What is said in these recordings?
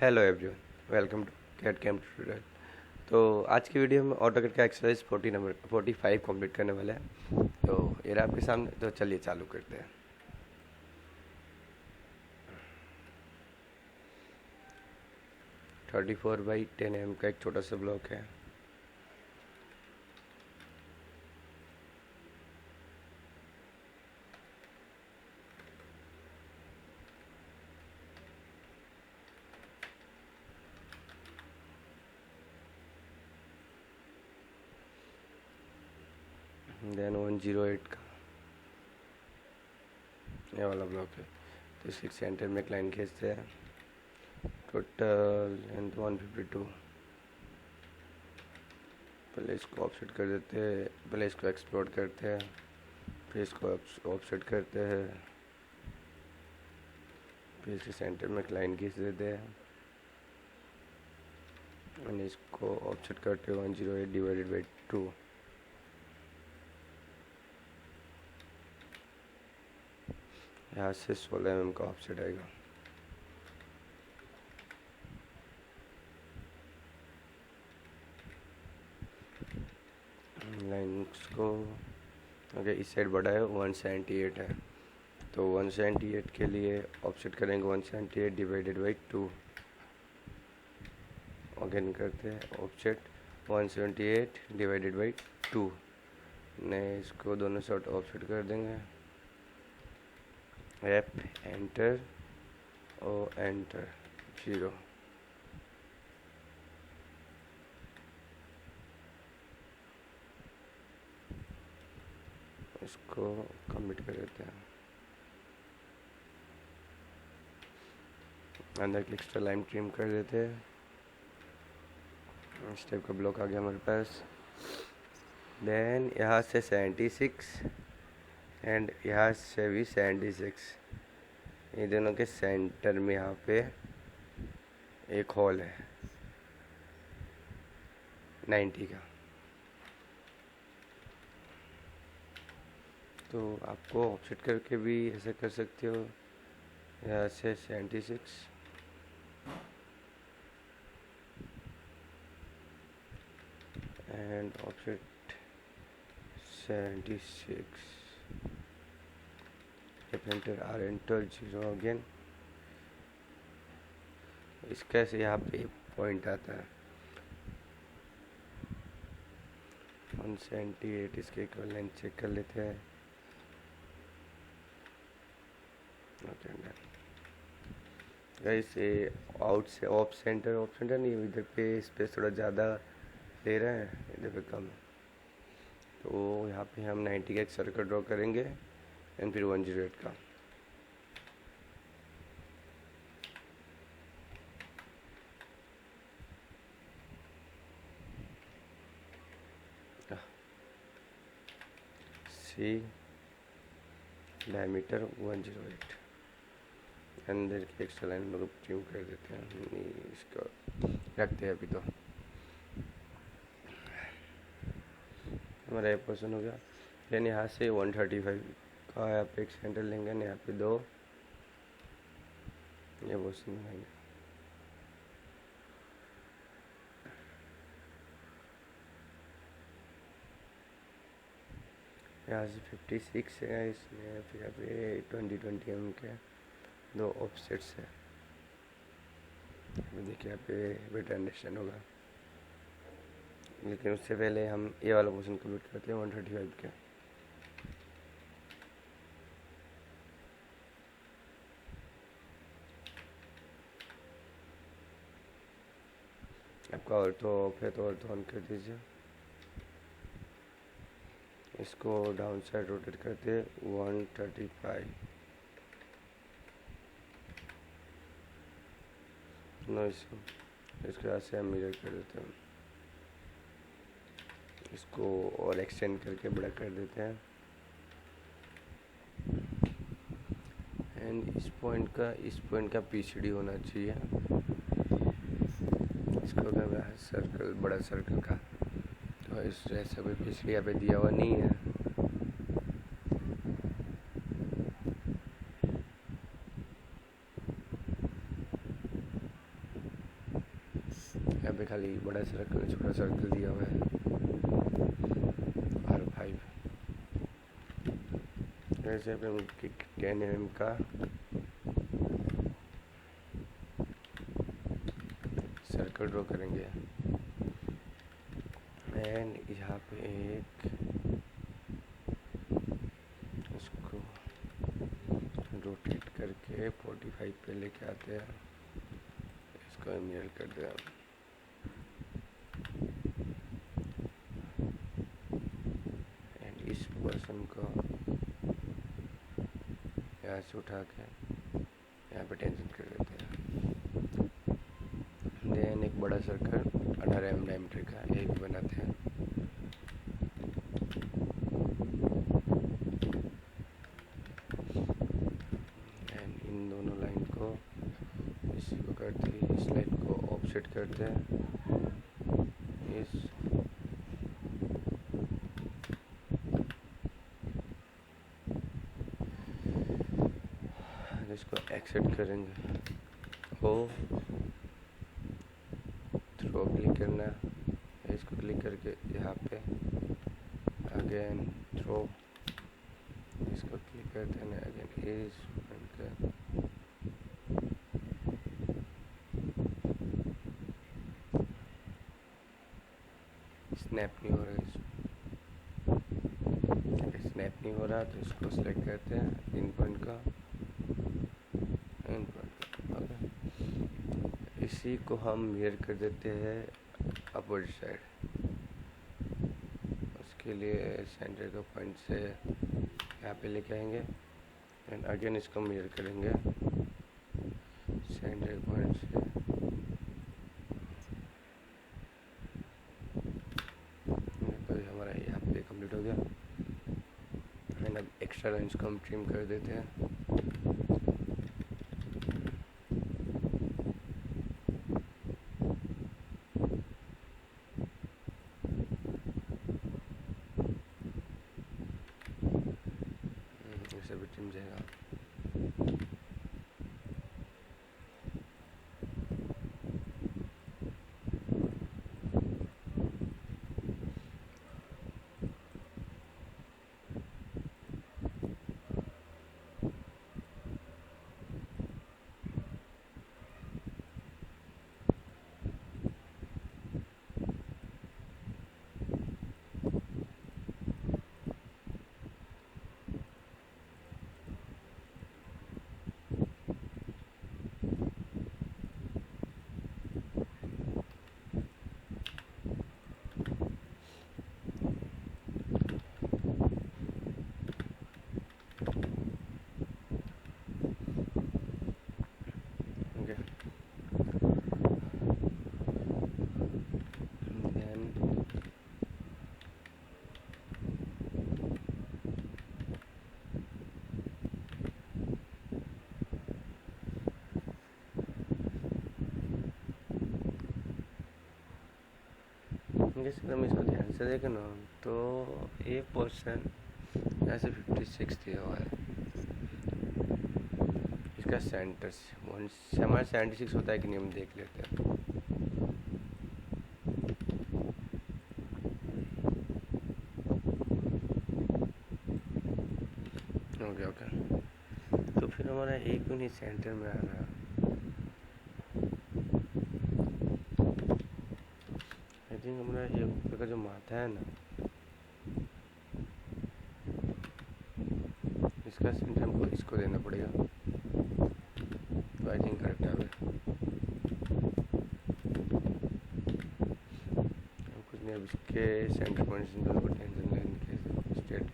Hello everyone, welcome to CAD CAM tutorial. तो आज की वीडियो में ऑटोकैड का एक्सरसाइज 45 कंप्लीट करने वाला है। तो ये रहा आपके सामने, तो चलिए चालू करते हैं। थर्टी 34/10 का एक छोटा सा ब्लॉक है। देन 108 का ये वाला ब्लॉक है। तो इसके सेंटर में एक लाइन खींचते हैं। टोटल 152। पहले इसको ऑफसेट कर देते हैं, पहले इसको एक्सप्लोर करते हैं, फिर इसको ऑफसेट करते हैं, फिर इसके सेंटर में एक लाइन खींच देते हैं और इसको ऑफसेट करते हैं 108 डिवाइडेड बाई 2। यहाँ से 16 mm का ऑफसेट आएगा। लाइन्स को अगर इस साइड बड़ा है 178 है, तो 178 के लिए ऑफसेट करेंगे 178 डिवाइडेड बाई 2। अगेन करते हैं ऑफसेट 178 डिवाइडेड बाई 2। नहीं, इसको दोनों साइड ऑफसेट कर देंगे। F enter O enter 0। इसको कमिट कर देते हैं। अंदर की एक्स्ट्रा लाइन ट्रिम कर देते हैं। इस टाइप का ब्लॉक आ गया हमारे पास। देन यहाँ से 76 एंड यहाँ से भी 76। ये दोनों के सेंटर में यहाँ पे एक होल है 90 का। तो आपको ऑफसेट करके भी ऐसा कर सकते हो। यहाँ से 76 and offset 76। Enter R enter 0 again. इसका से यहाँ पे पॉइंट आता है 178। इसके इक्विवेलेंट चेक कर लेते हैं। गाइस ये आउट से ऑफ सेंटर नहीं, इधर पे स्पेस थोड़ा ज़्यादा ले रहा है, इधर पे कम है। तो यहाँ पे हम 90 का एक सर्कल ड्रॉ करेंगे एंड फिर 108 का। सी डायमीटर 108। अंदर की एक्स्ट्रा लाइन हम लोग ट्रिम कर देते हैं। इसको रखते हैं अभी। तो हमारा ये पोर्शन हो गया। देन यहाँ से 135 का यहाँ पे एक सेंटर लेंगे ना, यहाँ पे 2 ये पोर्शन बनाएंगे। यहाँ से 56 है इसमें, फिर यहाँ पे 20 mm के 2 ऑफसेट्स है। देखिए यहाँ पे बेटर अंडरस्टैंड होगा। लेकिन उससे पहले हम ये वाला पोर्शन कंप्लीट करते हैं 135 के। आपका ऑर्थो ऑफ है तो ऑर्थो ऑन कर दीजिए। इसको डाउन साइड रोटेट करते 135। No issue. इसके बाद से हम मिरर कर देते हैं। इसको और एक्सटेंड करके बड़ा कर देते हैं। एंड इस पॉइंट का पीसीडी होना चाहिए। इसको अगर सर्कल, बड़ा सर्कल का, तो इस ऐसा कोई पीसीडी यहाँ पे दिया हुआ नहीं है। यहाँ पे खाली बड़ा सर्कल छोटा सर्कल दिया हुआ है R5। ऐसे पे हम 10 mm का सर्कल ड्रॉ करेंगे एंड यहाँ पे एक इसको रोटेट करके 45 पे लेके आते हैं, इसको मिरर कर दें एंड इस पोर्शन को यहाँ से उठा के यहाँ पे टेंशन कर देते हैं। देन एक बड़ा सर्कल 18 mm डायमीटर का एक बनाते हैं। एंड इन दोनों लाइन को इसी को करते हैं, इस लाइन को ऑफसेट करते हैं, इसको एक्सेट करेंगे। ओ थ्रो क्लिक करना है, इसको क्लिक करके यहाँ पे अगेन थ्रो, इसको क्लिक करते हैं अगेन इस स्नैप नहीं हो रहा स्नैप नहीं हो रहा तो इसको सिलेक्ट करते हैं इन पॉइंट का ओके। इसी को हम मिरर कर देते हैं अपोजिट साइड। उसके लिए सेंटर का पॉइंट से यहाँ पे लेके आएंगे एंड अगेन इसको मिरर करेंगे सेंटर पॉइंट से। तो हमारा यहाँ पे कंप्लीट हो गया एंड अब एक्स्ट्रा लाइन्स को हम ट्रिम कर देते हैं। भी ट्रिम जाएगा। जैसे हम इसको ध्यान से देखें ना तो एक पोर्शन यहाँ से 56 दिया हुआ है, इसका सेंटर से हमारा 76 होता है कि नहीं हम देख लेते हैं। ओके तो फिर हमारा एक भी नहीं सेंटर में आ रहा। आई थिंक हमारा ये ऊपर का जो माथा है ना इसका सेंटर हमको इसको देना पड़ेगा। तो आई थिंक करेक्ट है। कुछ नहीं, अब इसके सेंटर पॉइंट्स को टेंशन लेने के स्टेट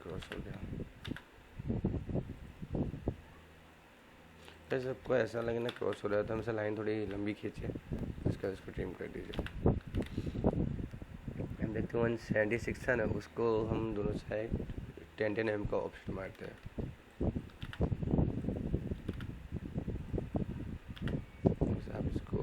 क्रॉस हो गया। जैसे आपको ऐसा लगे ना क्रॉस हो रहा है तो हमेशा लाइन थोड़ी लंबी खींचे, उसका इसको ट्रिम कर दीजिए। हम देखते हैं 176 है ना, उसको हम दोनों साइड 10 mm का ऑप्शन मारते हैं। आप इसको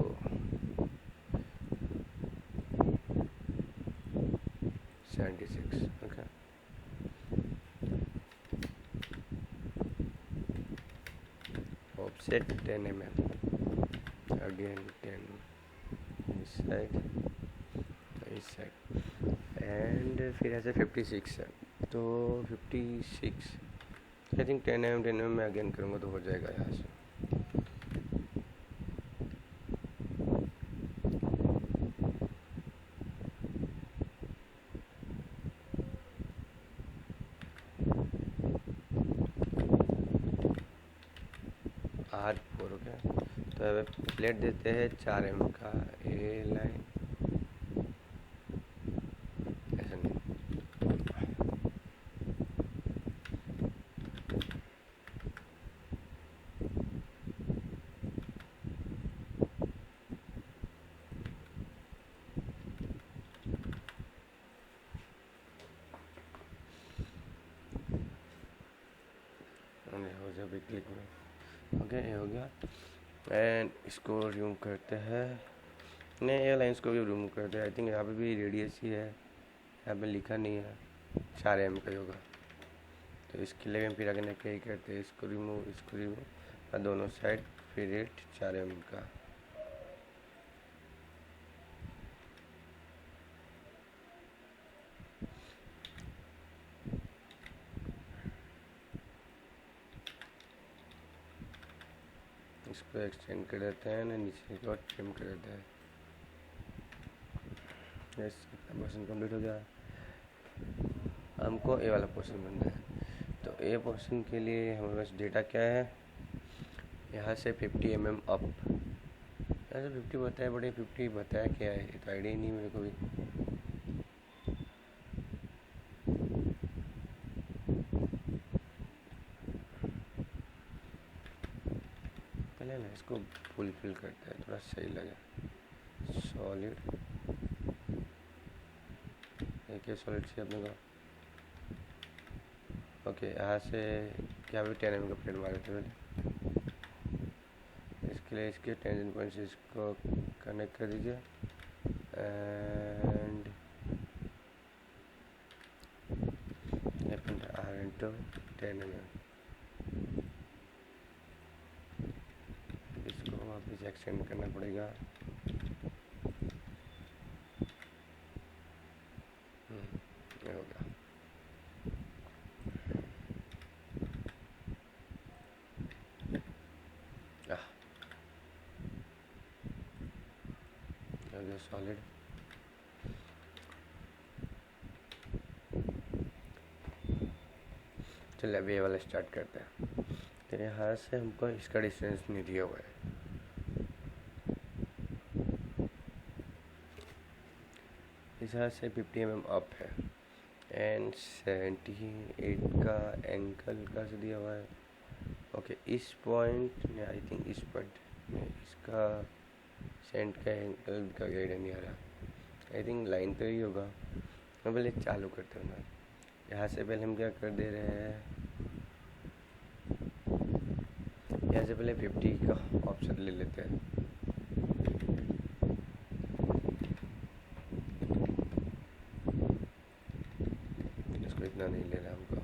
ओके ऑफसेट 10 mm, अगेन 10 इस साइड इस साइड, एंड फिर ऐसे 56 है तो 56 आई थिंक 10 mm में अगेन करूँगा तो हो जाएगा यहाँ से। R4 हो गया, तो अब प्लेट देते हैं 4 mm का, ए लाइन ऐसा नहीं, हो जाए क्लिक में। ओके ये हो गया, एंड इसको रिमूव करते हैं, नहीं ये लाइन्स को भी रिमूव करते हैं। आई थिंक यहाँ पे भी रेडियस ही है, यहाँ पे लिखा नहीं है, 4 mm का होगा, तो इसके लिए फिर अगर क्या करते हैं, इसको रिमूव दोनों साइड, फिर रेट 4 mm का। इसको एक्सटेंड कर देते हैं ना, नीचे को ट्रिम कर देते हैं। यस, पोर्शन कंप्लीट हो गया। हमको ए वाला पोर्शन बनना है, तो ए पोर्शन के लिए हमारे पास डेटा क्या है, यहाँ से 50 mm अप, यहाँ से 50 बताया, बड़े 50 बताया क्या है, ये तो आइडिया ही नहीं मेरे को भी। पहले ना इसको फुलफिल करते हैं, थोड़ा सही लगे। सॉलिड, एक सॉलिड चाहिए अपने को। ओके, यहाँ से क्या भी 10 mm का प्लेट मारे थे पहले, इसके लिए इसके टेंशन पॉइंट्स इसको कनेक्ट कर दीजिए, एंड R into 10 mm, इसको वापस एक्सटेंड करना पड़ेगा। ये हो गया। सॉलिड, चलिए अभी ये वाला स्टार्ट करते हैं। तो यहाँ से हमको इसका डिस्टेंस नहीं दिया हुआ है, इस यहाँ से 50 mm अप है, एंड 78 का एंगल का से दिया हुआ है। ओके, इस पॉइंट ने आई थिंक इस पॉइंट में इसका सेंट का एंगल का आइडिया नहीं आ रहा, आई थिंक लाइन तो ही होगा। मैं पहले चालू करते हैं ना, यहाँ से पहले हम क्या कर दे रहे हैं, यहाँ से पहले 50 का ऑप्शन ले लेते हैं। इसको इतना नहीं ले रहा हमको,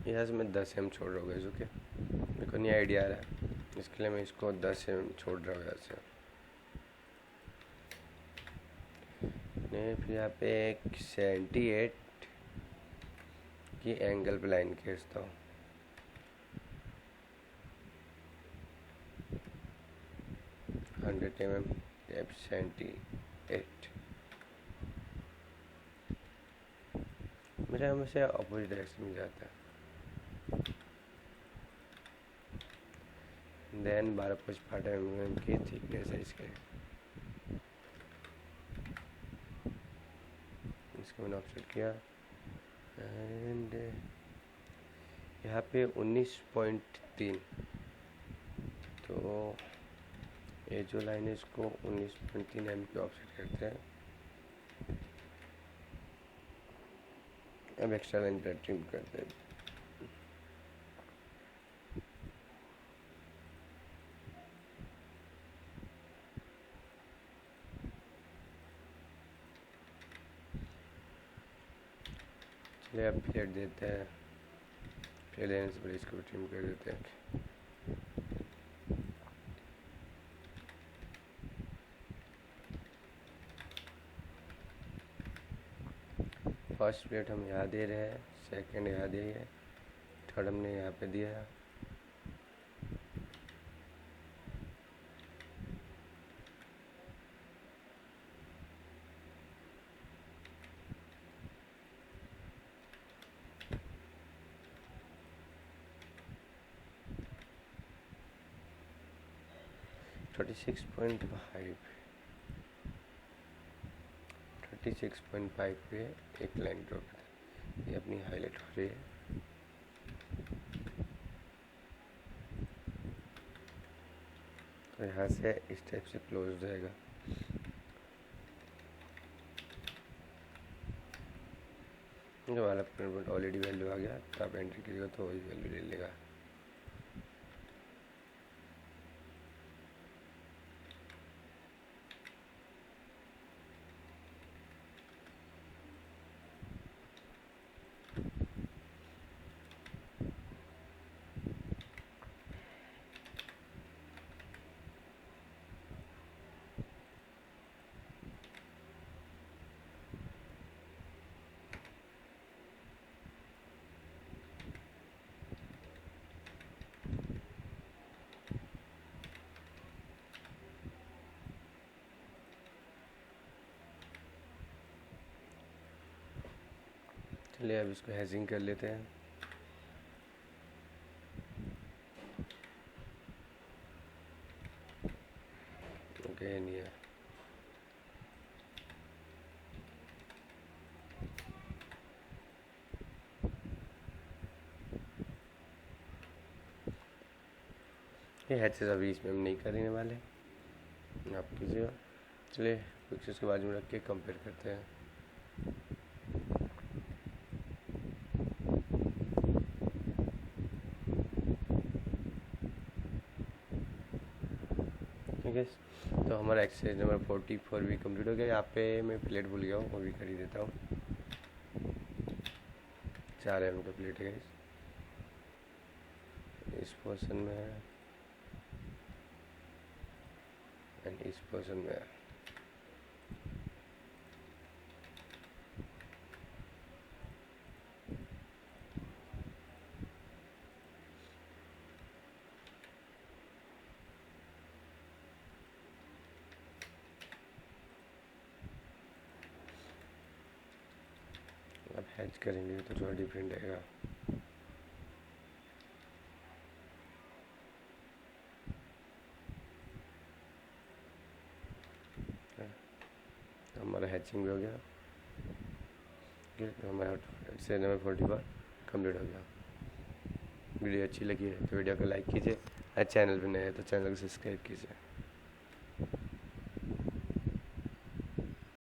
यहाँ से मैं 10 mm छोड़ रहा हूँ गाइस। ओके, मेरे को नहीं आइडिया आ रहा है, इसके लिए मैं इसको 10 mm छोड़ रहा हूँ यहाँ से। नहीं, फिर यहाँ पे एक 78 की एंगल पे लाइन खींचता हूँ, टेप 78, मेरा हमेशा अपोजिट डायरेक्शन में जाता है। देन 12.5 की थिकनेस है इसके। इसको मैंने ऑप्शन किया एंड यहाँ पे 19.3, तो ये जो लाइन है इसको 19.3 mm पे ऑफसेट करते हैं। अब एक्स्ट्रा लाइन पर ट्रिम करते हैं। चलिए अब प्लेट देते हैं, प्लेट देने से पहले इसको ट्रिम कर देते हैं। फर्स्ट प्लेट हम यहाँ दे रहे हैं, सेकंड यहाँ दे है, थर्ड हमने यहाँ पे दिया है। थर्टी सिक्स पॉइंट फाइव पे एक लाइन ड्रॉ कर, ये अपनी हाईलाइट हो रही है। तो यहाँ से इस टाइप से क्लोज हो जाएगा। जो वाला प्रिंट ऑलरेडी वैल्यू आ गया, तो आप एंट्री कीजिएगा तो वही वैल्यू ले लेगा। चलिए अब इसको हैजिंग कर लेते हैं। ओके नहीं है, ये हैचेस अभी इसमें हम नहीं करने वाले, आप कीजिएगा। चलिए कुछ इसके बाजू में रख के कंपेयर करते हैं। ठीक है, तो हमारा एक्सरसाइज नंबर 44 भी कंप्लीट हो गया। यहाँ पे मैं प्लेट भूल गया हूँ, वो भी कर ही देता हूँ। 4 mm का प्लेट है इस पोर्शन में है एंड इस पोर्शन में है। अब हैच करेंगे तो थोड़ा डिफरेंट आएगा। हमारा हैचिंग भी हो गया। तो हमारा एक्सरसाइज नंबर 44 कंप्लीट हो गया। वीडियो अच्छी लगी है तो वीडियो को लाइक कीजिए, और चैनल पे नए हैं तो चैनल को सब्सक्राइब कीजिए।